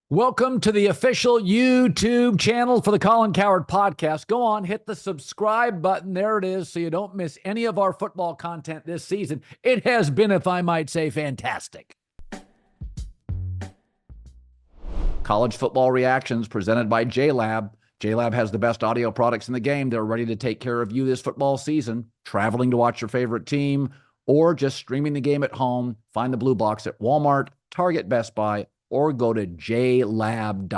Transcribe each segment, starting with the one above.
Welcome to the official YouTube channel for the Colin Cowherd podcast. Go on, hit the subscribe button. There it is, so you don't miss any of our football content this season. It has been, if I might say, fantastic. College football reactions presented by JLab. JLab has the best audio products in the game. They're ready to take care of you this football season. Traveling to watch your favorite team or just streaming the game at home, find the Blue Box at Walmart, Target, Best Buy, or go to jlab.com.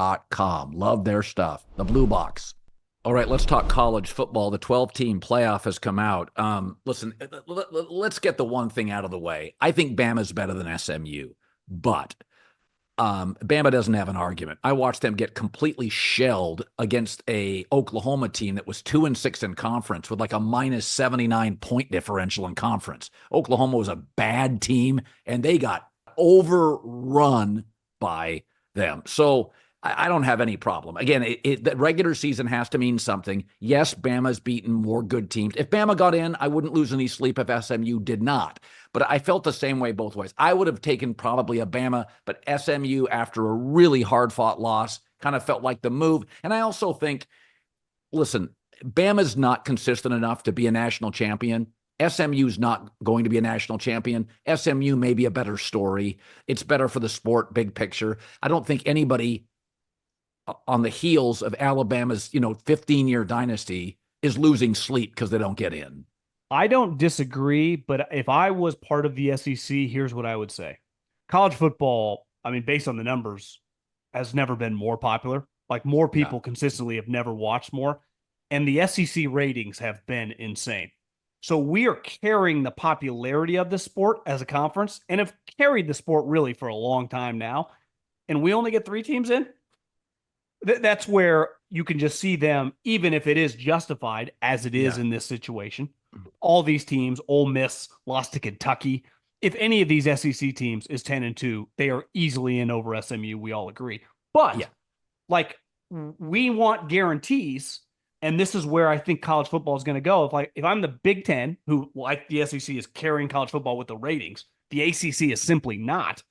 Love their stuff. The Blue Box. All right, let's talk college football. The 12-team playoff has come out. Listen, let's get the one thing out of the way. I think Bama's better than SMU, but Bama doesn't have an argument. I watched them get completely shelled against a Oklahoma team that was 2-6 in conference with like a minus 79 point differential in conference. Oklahoma was a bad team, and they got overrun by them. So I don't have any problem. Again, the regular season has to mean something. Yes, Bama's beaten more good teams. If Bama got in, I wouldn't lose any sleep if SMU did not. But I felt the same way both ways. I would have taken probably a Bama, but SMU, after a really hard-fought loss, kind of felt like the move. And I also think, listen, Bama's not consistent enough to be a national champion. SMU's not going to be a national champion. SMU may be a better story. It's better for the sport, big picture. I don't think anybody on the heels of Alabama's, 15-year dynasty is losing sleep because they don't get in. I don't disagree, but if I was part of the SEC, here's what I would say. College football, based on the numbers, has never been more popular. Like, more people consistently have never watched more. And the SEC ratings have been insane. So we are carrying the popularity of the sport as a conference and have carried the sport really for a long time now. And we only get 3 teams in. That's where you can just see them, even if it is justified as it is in this situation. All these teams, Ole Miss lost to Kentucky. If any of these SEC teams is 10-2, they are easily in over SMU. We all agree. But we want guarantees. And this is where I think college football is going to go. If I'm the Big Ten, who, like the SEC, is carrying college football with the ratings, the ACC is simply not.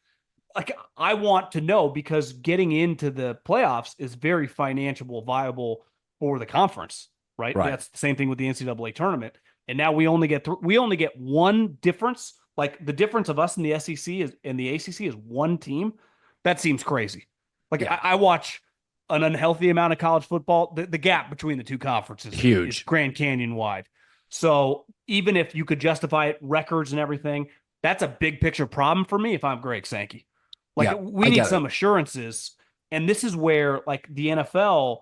I want to know, because getting into the playoffs is very financially viable for the conference, right? That's the same thing with the NCAA tournament. And now we only get one difference. Like, the difference of us in the SEC and the ACC is one team. That seems crazy. I watch an unhealthy amount of college football. The gap between the two conferences huge, is Grand Canyon wide. So even if you could justify it, records and everything, that's a big picture problem for me if I'm Greg Sankey. We need some assurances. And this is where, the NFL,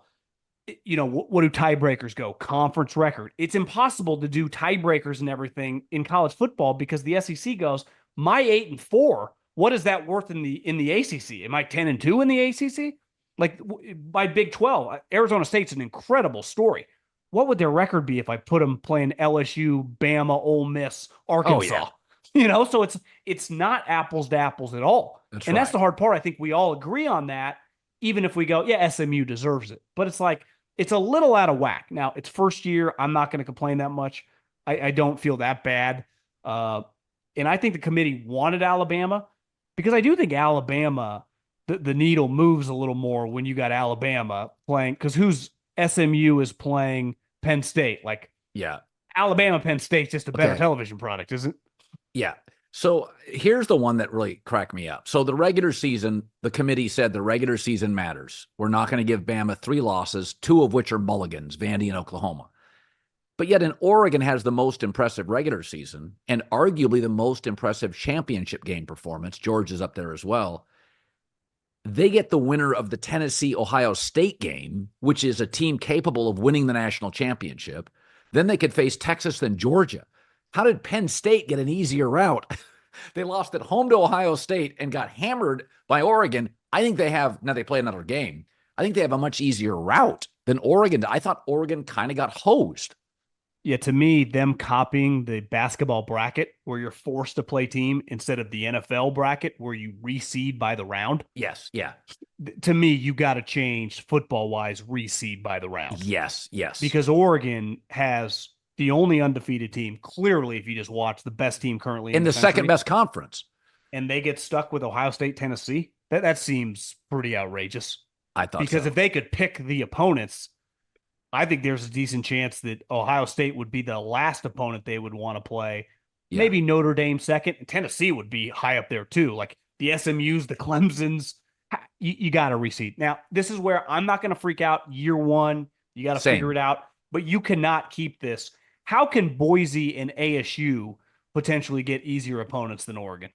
what do tiebreakers go? Conference record. It's impossible to do tiebreakers and everything in college football because the SEC goes, my 8-4, what is that worth in the ACC? Am I 10-2 in the ACC? By Big 12, Arizona State's an incredible story. What would their record be if I put them playing LSU, Bama, Ole Miss, Arkansas? So it's not apples to apples at all. That's the hard part. I think we all agree on that, even if we go, SMU deserves it. But it's a little out of whack. Now, it's first year. I'm not going to complain that much. I don't feel that bad. And I think the committee wanted Alabama, because I do think Alabama, the needle moves a little more when you got Alabama playing, because SMU is playing Penn State. Alabama, Penn State's just a better television product, isn't it? Yeah. So here's the one that really cracked me up. So the regular season, the committee said the regular season matters. We're not going to give Bama 3 losses, 2 of which are mulligans, Vandy and Oklahoma. But yet Oregon has the most impressive regular season and arguably the most impressive championship game performance. Georgia's up there as well. They get the winner of the Tennessee-Ohio State game, which is a team capable of winning the national championship. Then they could face Texas and Georgia. How did Penn State get an easier route? They lost at home to Ohio State and got hammered by Oregon. I think now they play another game. I think they have a much easier route than Oregon. I thought Oregon kind of got hosed. Yeah, to me, them copying the basketball bracket where you're forced to play team instead of the NFL bracket where you reseed by the round. Yes, yeah. To me, you got to change football-wise reseed by the round. Yes. Because Oregon has the only undefeated team, clearly, if you just watch, the best team currently in the second best conference. And they get stuck with Ohio State, Tennessee. That seems pretty outrageous. I thought Because so. if they could pick the opponents, I think there's a decent chance that Ohio State would be the last opponent they would want to play. Yeah. Maybe Notre Dame second, and Tennessee would be high up there too. Like the SMUs, the Clemsons, you got to reseed. Now, this is where I'm not going to freak out year one. You got to figure Same. it out, but you cannot keep this. How can Boise and ASU potentially get easier opponents than Oregon?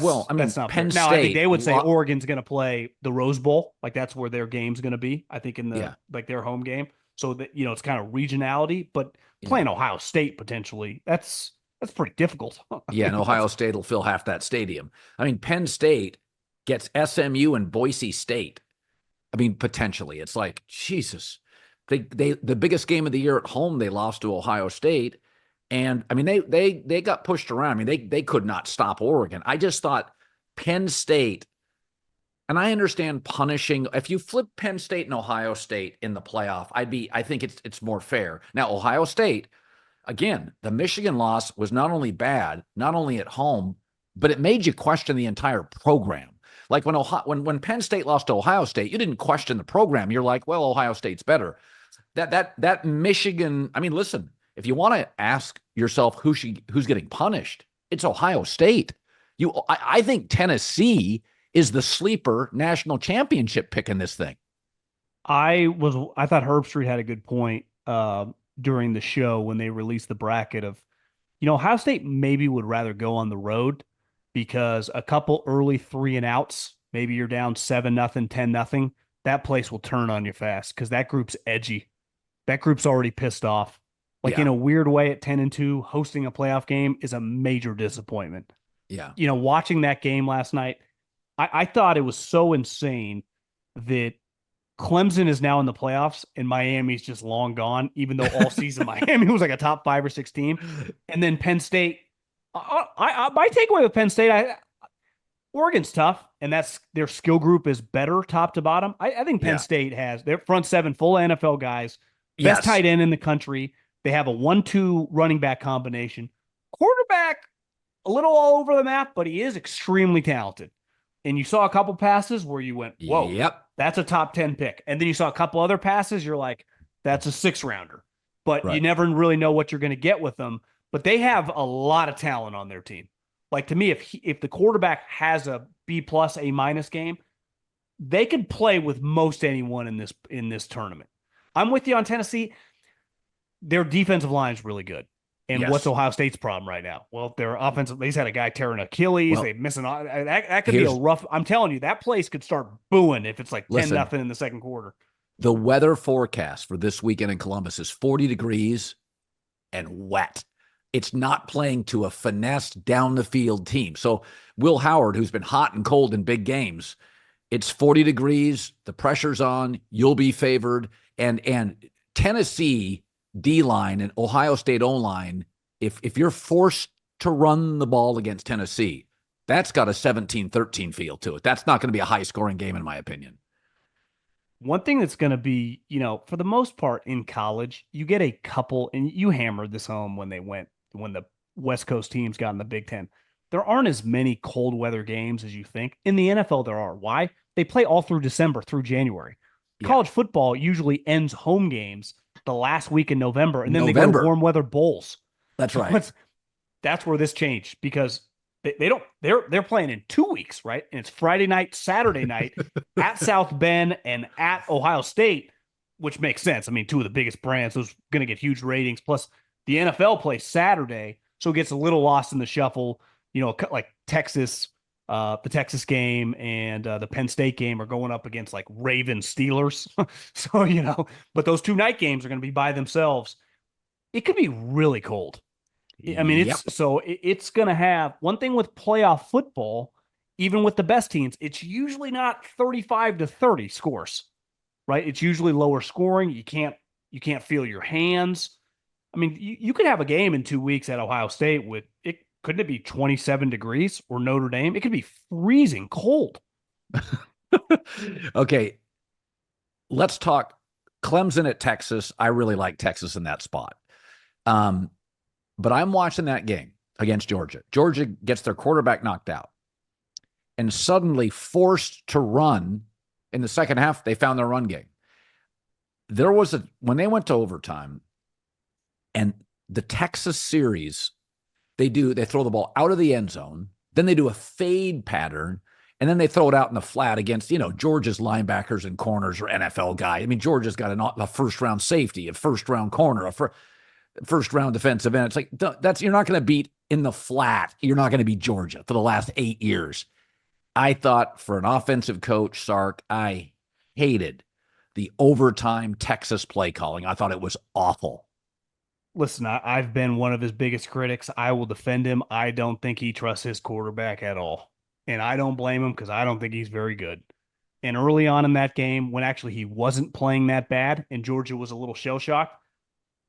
Well, I mean, That's not fair. Penn Now, I think State. they would say Oregon's going to play the Rose Bowl, like that's where their game's going to be. I think in the Yeah. like their home game, so that it's kind of regionality. But Yeah. playing Ohio State potentially, that's pretty difficult. Yeah, and Ohio State will fill half that stadium. I mean, Penn State gets SMU and Boise State. I mean, potentially, it's like Jesus. They the biggest game of the year at home, they lost to Ohio State. And I mean, they got pushed around. I mean, they could not stop Oregon. I just thought Penn State, and I understand punishing. If you flip Penn State and Ohio State in the playoff, I think it's more fair. Now, Ohio State, again, the Michigan loss was not only bad, not only at home, but it made you question the entire program. Like when Penn State lost to Ohio State, you didn't question the program. You're like, well, Ohio State's better. That Michigan. I mean, listen. If you want to ask yourself who's getting punished, it's Ohio State. I think Tennessee is the sleeper national championship pick in this thing. I thought Herbstreit had a good point during the show when they released the bracket of, Ohio State maybe would rather go on the road because a couple early 3-and-outs, maybe you're down 7-0, 10-0, that place will turn on you fast because that group's edgy. That group's already pissed off. Like in a weird way at 10-2, hosting a playoff game is a major disappointment. Yeah. Watching that game last night, I thought it was so insane that Clemson is now in the playoffs and Miami's just long gone, even though all season Miami was like a top 5 or 6 team. And then Penn State, my takeaway with Penn State, Oregon's tough, and that's their skill group is better top to bottom. I think Penn State has their front 7 full NFL guys, best tight end in the country. They have a 1-2 running back combination. Quarterback, a little all over the map, but he is extremely talented. And you saw a couple passes where you went, whoa, that's a top 10 pick. And then you saw a couple other passes, you're like, that's a 6-rounder. But you never really know what you're going to get with them. But they have a lot of talent on their team. Like, to me, if the quarterback has a B+, A- game, they could play with most anyone in this tournament. I'm with you on Tennessee. Their defensive line is really good. And what's Ohio State's problem right now? Well, their offensive, they just had a guy tearing Achilles. They're missing. That could be a rough. I'm telling you, that place could start booing if it's like 10-0 in the second quarter. The weather forecast for this weekend in Columbus is 40 degrees and wet. It's not playing to a finesse down the field team. So Will Howard, who's been hot and cold in big games, it's 40 degrees. The pressure's on. You'll be favored. And Tennessee D-line and Ohio State O-line, if you're forced to run the ball against Tennessee, that's got a 17-13 feel to it. That's not going to be a high-scoring game, in my opinion. One thing that's going to be, for the most part in college, you get a couple, and you hammered this home when the West Coast teams got in the Big Ten. There aren't as many cold weather games as you think. In the NFL, there are. Why? They play all through December through January. College football usually ends home games the last week in November, and then they go to warm weather bowls. That's right. That's where this changed because they're playing in 2 weeks, right? And it's Friday night, Saturday night at South Bend and at Ohio State, which makes sense. I mean, 2 of the biggest brands, those going to get huge ratings. Plus the NFL plays Saturday, so it gets a little lost in the shuffle. Like Texas, the Texas game and the Penn State game are going up against like Ravens Steelers. So, but those 2 night games are going to be by themselves. It could be really cold. I mean, it's going to have one thing with playoff football, even with the best teams, it's usually not 35-30 scores, right? It's usually lower scoring. You can't feel your hands. I mean, you could have a game in 2 weeks at Ohio State with it. Couldn't it be 27 degrees or Notre Dame? It could be freezing cold. Okay. Let's talk Clemson at Texas. I really like Texas in that spot. But I'm watching that game against Georgia. Georgia gets their quarterback knocked out. and suddenly forced to run in the second half, they found their run game. When they went to overtime and the Texas series, they throw the ball out of the end zone, then they do a fade pattern, and then they throw it out in the flat against, Georgia's linebackers and corners or NFL guy. I mean, Georgia's got a first-round safety, a first-round corner, a first-round defensive end. It's like, you're not going to beat in the flat. You're not going to beat Georgia for the last 8 years. I thought for an offensive coach, Sark, I hated the overtime Texas play calling. I thought it was awful. Listen, I've been one of his biggest critics. I will defend him. I don't think he trusts his quarterback at all. And I don't blame him because I don't think he's very good. And early on in that game, when actually he wasn't playing that bad and Georgia was a little shell-shocked,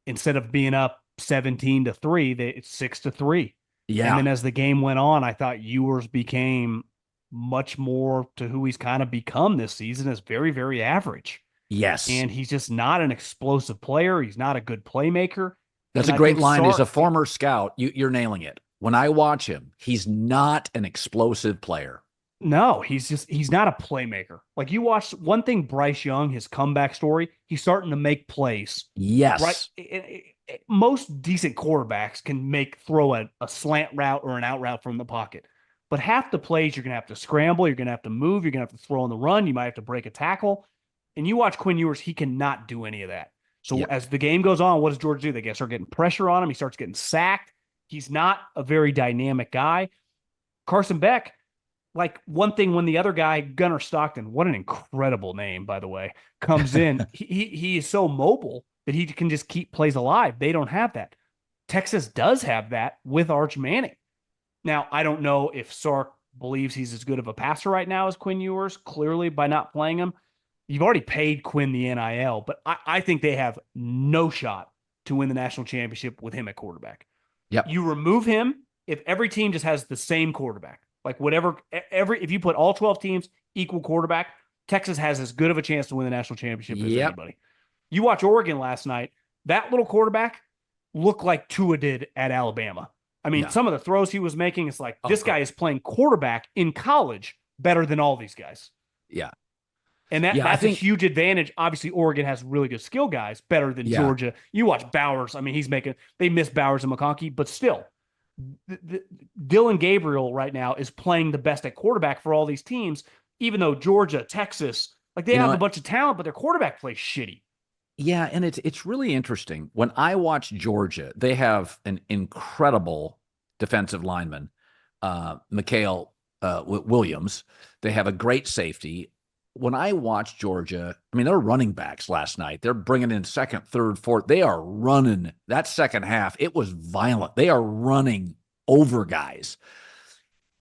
instead of being up 17-3, it's 6-3. Yeah. And then as the game went on, I thought Ewers became much more to who he's kind of become this season, as very, very average. Yes. And he's just not an explosive player. He's not a good playmaker. That's a great line. As a former scout, you're nailing it. When I watch him, he's not an explosive player. No, he's not a playmaker. Like, you watch one thing, Bryce Young, his comeback story, he's starting to make plays. Yes. Right. Most decent quarterbacks can throw a slant route or an out route from the pocket. But half the plays, you're going to have to scramble, you're going to have to move, you're going to have to throw on the run, you might have to break a tackle. And you watch Quinn Ewers, he cannot do any of that. So as the game goes on, what does Georgia do? They start getting pressure on him. He starts getting sacked. He's not a very dynamic guy. Carson Beck, like, one thing when the other guy, Gunnar Stockton, what an incredible name, by the way, comes in, he is so mobile that he can just keep plays alive. They don't have that. Texas does have that with Arch Manning. Now, I don't know if Sark believes he's as good of a passer right now as Quinn Ewers, clearly, by not playing him. You've already paid Quinn the NIL, but I think they have no shot to win the national championship with him at quarterback. Yep. You remove him, if every team just has the same quarterback, like if you put all 12 teams equal quarterback, Texas has as good of a chance to win the national championship as anybody. You watch Oregon last night, that little quarterback looked like Tua did at Alabama. I mean, some of the throws he was making, it's like, this guy is playing quarterback in college better than all these guys. Yeah. And that's a huge advantage. Obviously, Oregon has really good skill guys, better than Georgia. You watch Bowers. I mean, they miss Bowers and McConkey, but still, Dylan Gabriel right now is playing the best at quarterback for all these teams, even though Georgia, Texas, like, they have a bunch of talent, but their quarterback plays shitty. Yeah, and it's really interesting. When I watch Georgia, they have an incredible defensive lineman, Mikhail Williams. They have a great safety. When I watch Georgia, I mean, they're running backs last night. They're bringing in second, third, fourth. They are running that second half. It was violent. They are running over guys.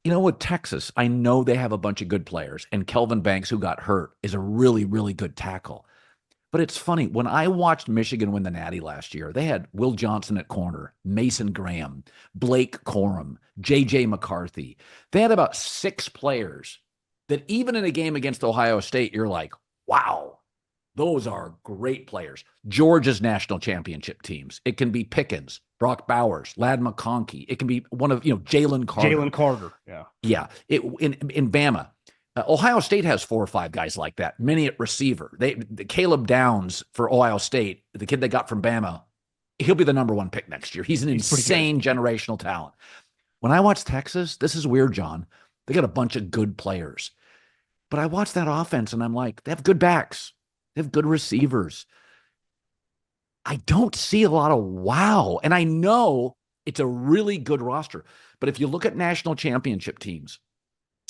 With Texas, I know they have a bunch of good players, and Kelvin Banks, who got hurt, is a really, really good tackle. But it's funny, when I watched Michigan win the Natty last year, they had Will Johnson at corner, Mason Graham, Blake Corum, J.J. McCarthy. They had about 6 players that even in a game against Ohio State, you're like, wow, those are great players. Georgia's national championship teams. It can be Pickens, Brock Bowers, Ladd McConkey. It can be one of, Jalen Carter. Jalen Carter, yeah. Yeah, in Bama. Ohio State has 4 or 5 guys like that, many at receiver. Caleb Downs for Ohio State, the kid they got from Bama, he'll be the number 1 pick next year. He's an insane generational talent. When I watch Texas, this is weird, John. They got a bunch of good players. But I watch that offense and I'm like, they have good backs. They have good receivers. I don't see a lot of wow. And I know it's a really good roster. But if you look at national championship teams,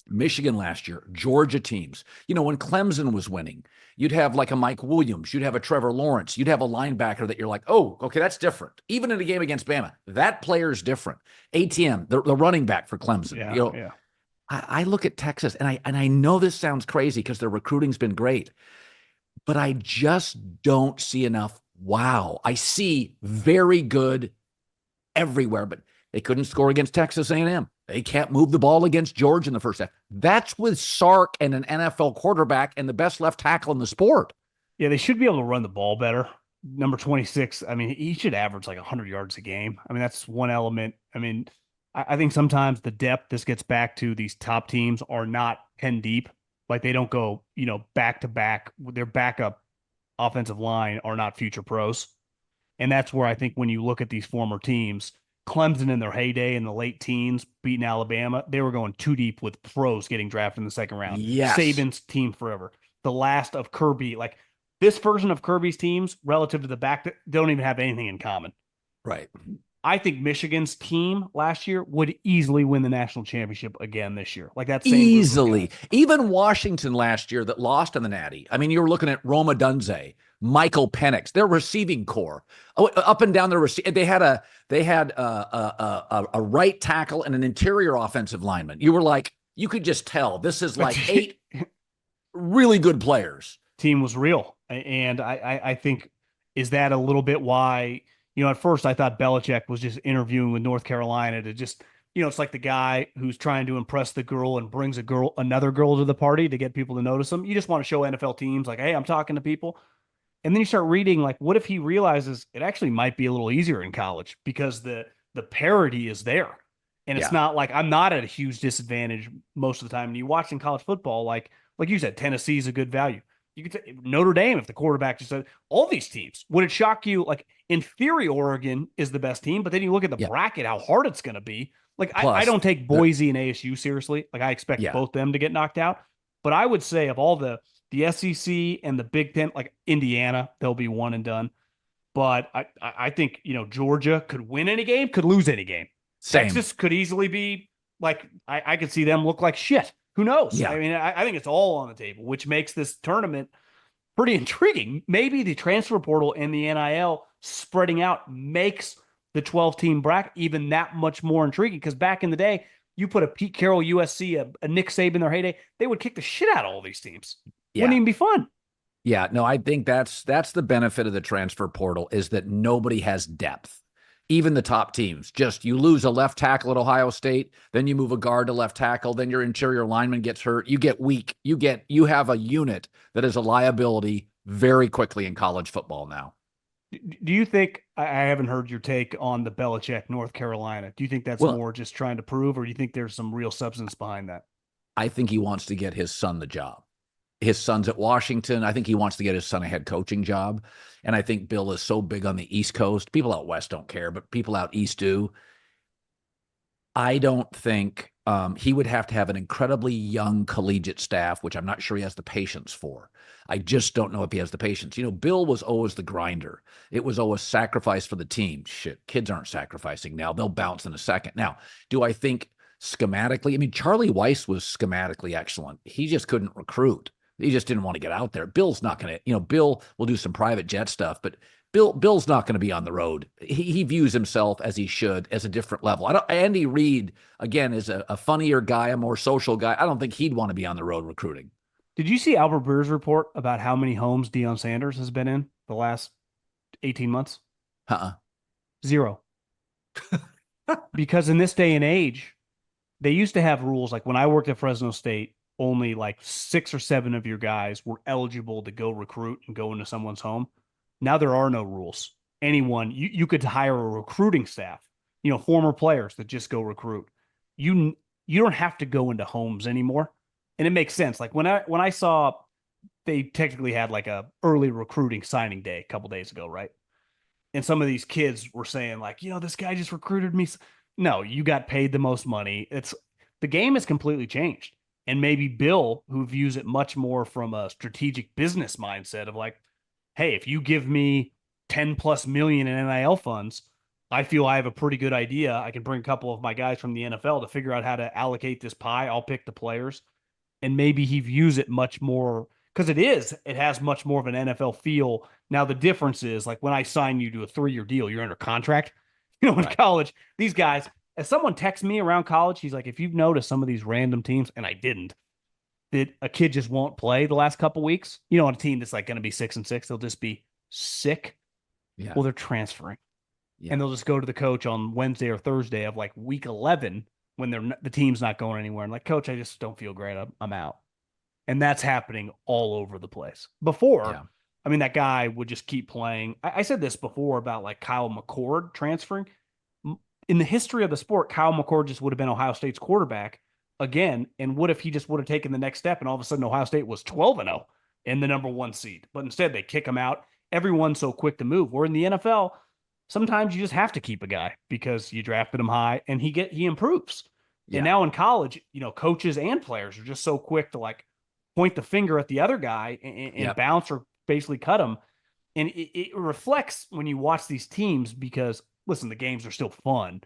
Michigan last year, Georgia teams, when Clemson was winning, you'd have like a Mike Williams, you'd have a Trevor Lawrence, you'd have a linebacker that you're like, oh, okay, that's different. Even in a game against Bama, that player's different. ATM, the running back for Clemson. Yeah. I look at Texas, and I know this sounds crazy because their recruiting's been great, but I just don't see enough wow. I see very good everywhere, but they couldn't score against Texas A&M. They can't move the ball against Georgia in the first half. That's with Sark and an NFL quarterback and the best left tackle in the sport. Yeah, they should be able to run the ball better. Number 26, I mean, he should average like 100 yards a game. I mean, that's one element. I mean, I think sometimes the depth, this gets back to these top teams are not 10 deep. Like they don't go, back to back. Their backup offensive line are not future pros. And that's where I think when you look at these former teams, Clemson in their heyday in the late teens, beating Alabama, they were going too deep with pros getting drafted in the second round. Yes. Saban's team forever. The last of Kirby, like this version of Kirby's teams relative to the back, that don't even have anything in common. Right. I think Michigan's team last year would easily win the national championship again this year. Like that same group of Easily. guys. Even Washington last year that lost in the Natty. I mean, you were looking at Roma Dunze, Michael Penix, their receiving core, up and down their they had a right tackle and an interior offensive lineman. You were like, you could just tell this is like 8 really good players. Team was real. And I think, is that a little bit why, at first I thought Belichick was just interviewing with North Carolina to just, it's like the guy who's trying to impress the girl and brings another girl to the party to get people to notice him. You just want to show NFL teams like, hey, I'm talking to people. And then you start reading, like, what if he realizes it actually might be a little easier in college because the parity is there. And it's not like I'm not at a huge disadvantage most of the time. And you watch in college football, like you said, Tennessee is a good value. You could say Notre Dame if the quarterback just said all these teams. Would it shock you? Like in theory, Oregon is the best team, but then you look at the bracket, how hard it's going to be. Like I don't take Boise and ASU seriously. Like I expect both them to get knocked out. But I would say of all the SEC and the Big Ten, like Indiana, they'll be one and done. But I think Georgia could win any game, could lose any game. Same. Texas could easily be like I could see them look like shit. Who knows? Yeah. I mean, I think it's all on the table, which makes this tournament pretty intriguing. Maybe the transfer portal and the NIL spreading out makes the 12-team bracket even that much more intriguing. Because back in the day, you put a Pete Carroll USC, a Nick Saban in their heyday, they would kick the shit out of all these teams. Wouldn't even be fun. Yeah, no, I think that's the benefit of the transfer portal is that nobody has depth. Even the top teams, just you lose a left tackle at Ohio State, then you move a guard to left tackle, then your interior lineman gets hurt, you get weak, you have a unit that is a liability very quickly in college football now. Do you think, I haven't heard your take on the Belichick, North Carolina. Do you think that's more just trying to prove, or do you think there's some real substance behind that? I think he wants to get his son the job. His son's at Washington. I think he wants to get his son a head coaching job. And I think Bill is so big on the East Coast. People out West don't care, but people out East do. I don't think he would have to have an incredibly young collegiate staff, which I'm not sure he has the patience for. I just don't know if he has the patience. Bill was always the grinder. It was always sacrifice for the team. Shit, kids aren't sacrificing now. They'll bounce in a second. Now, do I think schematically? I mean, Charlie Weiss was schematically excellent. He just couldn't recruit. He just didn't want to get out there. Bill's not going to, Bill will do some private jet stuff, but Bill's not going to be on the road. He views himself as he should, as a different level. Andy Reid, again, is a funnier guy, a more social guy. I don't think he'd want to be on the road recruiting. Did you see Albert Breer's report about how many homes Deion Sanders has been in the last 18 months? 0. Because in this day and age, they used to have rules. Like when I worked at Fresno State, only like 6 or 7 of your guys were eligible to go recruit and go into someone's home. Now there are no rules. Anyone, you could hire a recruiting staff, former players that just go recruit. You don't have to go into homes anymore. And it makes sense. Like when I saw they technically had like a early recruiting signing day a couple days ago, right? And some of these kids were saying like, this guy just recruited me. No, you got paid the most money. The game has completely changed. And maybe Bill, who views it much more from a strategic business mindset of like, hey, if you give me 10 plus million in NIL funds, I feel I have a pretty good idea. I can bring a couple of my guys from the NFL to figure out how to allocate this pie. I'll pick the players. And maybe he views it much more because it has much more of an NFL feel. Now, the difference is like when I sign you to a 3-year deal, you're under contract. In college, these guys, as someone texts me around college, he's like, if you've noticed some of these random teams, and I didn't, that a kid just won't play the last couple weeks, on a team that's like going to be 6-6, they'll just be sick. Yeah. Well, they're transferring. Yeah. And they'll just go to the coach on Wednesday or Thursday of like week 11 when the team's not going anywhere. And like, coach, I just don't feel great. I'm out. And that's happening all over the place. Before, I mean, that guy would just keep playing. I said this before about like Kyle McCord transferring. in the history of the sport, Kyle McCord just would have been Ohio State's quarterback again. And what if he just would have taken the next step and all of a sudden Ohio State was 12-0 in the number 1 seed? But instead they kick him out. Everyone's so quick to move. Where in the NFL, sometimes you just have to keep a guy because you drafted him high and he improves. Yeah. And now in college, coaches and players are just so quick to like point the finger at the other guy and bounce or basically cut him. And it reflects when you watch these teams because, listen, the games are still fun,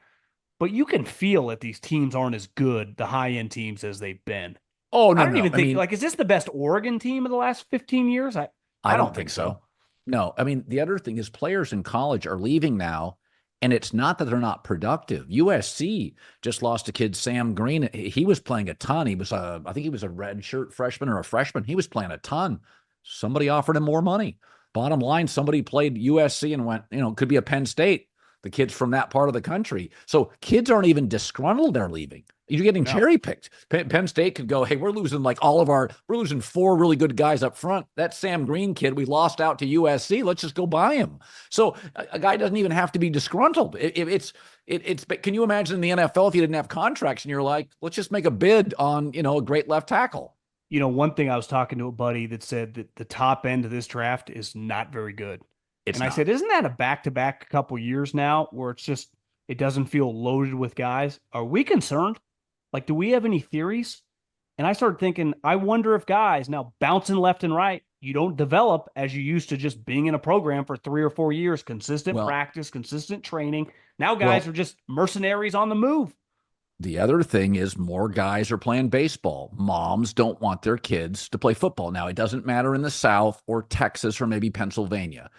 but you can feel that these teams aren't as good, the high-end teams, as they've been. Oh, no, I don't even think, is this the best Oregon team of the last 15 years? I don't think so. No, I mean, the other thing is players in college are leaving now, and it's not that they're not productive. USC just lost a kid, Sam Green. He was playing a ton. He was, I think he was a redshirt freshman or a freshman. He was playing a ton. Somebody offered him more money. Bottom line, somebody played USC and went, could be a Penn State, the kids from that part of the country. So kids aren't even disgruntled they're leaving. You're getting cherry picked. Penn State could go, hey, we're losing we're losing 4 really good guys up front. That Sam Green kid, we lost out to USC. Let's just go buy him. So a guy doesn't even have to be disgruntled. Can you imagine in the NFL if you didn't have contracts and you're like, let's just make a bid on, a great left tackle. One thing I was talking to a buddy that said that the top end of this draft is not very good. I said, isn't that a back-to-back couple years now where it doesn't feel loaded with guys? Are we concerned? Like, do we have any theories? And I started thinking, I wonder if guys now bouncing left and right, you don't develop as you used to just being in a program for 3 or 4 years, consistent practice, consistent training. Now guys are just mercenaries on the move. The other thing is more guys are playing baseball. Moms don't want their kids to play football. Now, it doesn't matter in the South or Texas or maybe Pennsylvania,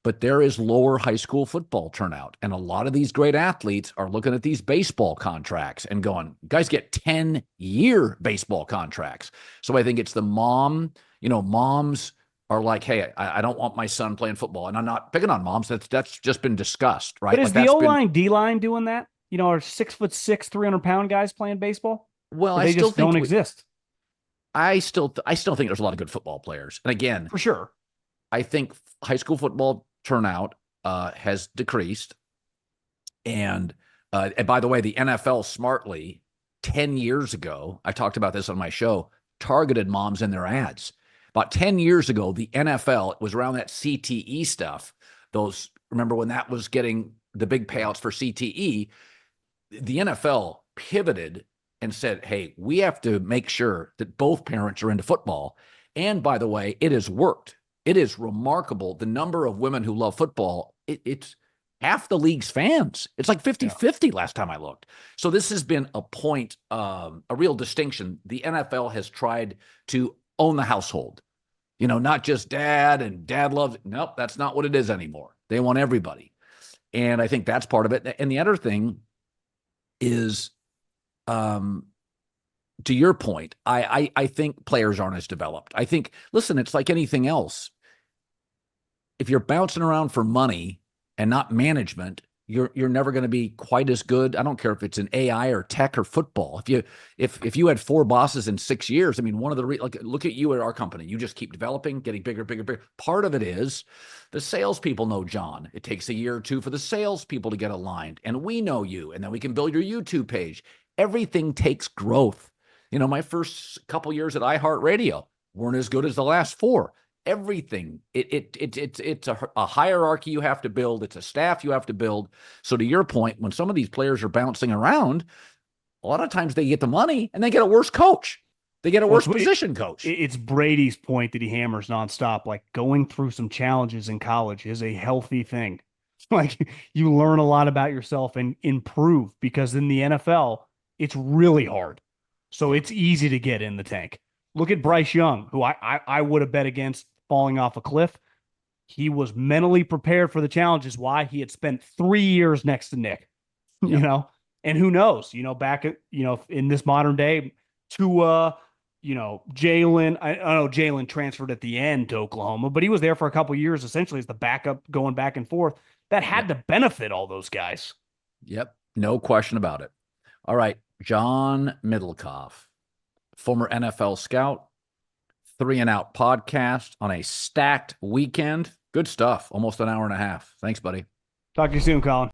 but there is lower high school football turnout. And a lot of these great athletes are looking at these baseball contracts and going, guys get 10-year baseball contracts. So I think it's the moms are like, hey, I don't want my son playing football. And I'm not picking on moms. That's just been discussed, right? But is the O-line, D-line doing that? Are 6'6", 300-pound guys playing baseball? Well, they just don't exist. I still think there's a lot of good football players. And again, for sure, I think high school football turnout has decreased. And by the way, the NFL smartly 10 years ago, I talked about this on my show, targeted moms in their ads. About 10 years ago, the NFL, it was around that CTE stuff. Remember when that was getting the big payouts for CTE? The NFL pivoted and said, hey, we have to make sure that both parents are into football. And by the way, it has worked. It is remarkable. The number of women who love football, it's half the league's fans. It's like 50-50 last time I looked. So this has been a point, a real distinction. The NFL has tried to own the household. Not just dad and dad loves it. Nope, that's not what it is anymore. They want everybody. And I think that's part of it. And the other thing is, to your point, I think players aren't as developed. I think, listen, it's like anything else. If you're bouncing around for money and not management, you're never going to be quite as good. I don't care if it's in AI or tech or football. If you had 4 bosses in 6 years, I mean, one of the look at you at our company. You just keep developing, getting bigger, bigger, bigger. Part of it is the salespeople know John. It takes a year or 2 for the salespeople to get aligned, and we know you, and then we can build your YouTube page. Everything takes growth. My first couple years at iHeartRadio weren't as good as the last 4. Everything, it's a hierarchy you have to build. It's a staff you have to build. So to your point, when some of these players are bouncing around, a lot of times they get the money and they get a worse coach. They get a worse position coach. It's Brady's point that he hammers nonstop. Like, going through some challenges in college is a healthy thing. Like, you learn a lot about yourself and improve, because in the NFL, it's really hard. So it's easy to get in the tank. Look at Bryce Young, who I would have bet against falling off a cliff. He was mentally prepared for the challenges. Why? He had spent 3 years next to Nick, and who knows, back at, in this modern day, Tua, Jalen. I know Jalen transferred at the end to Oklahoma, but he was there for a couple of years, essentially as the backup going back and forth. That had to benefit all those guys. Yep. No question about it. All right. John Middlekauff, former NFL scout, 3 and Out podcast on a stacked weekend. Good stuff. Almost an hour and a half. Thanks, buddy. Talk to you soon, Colin.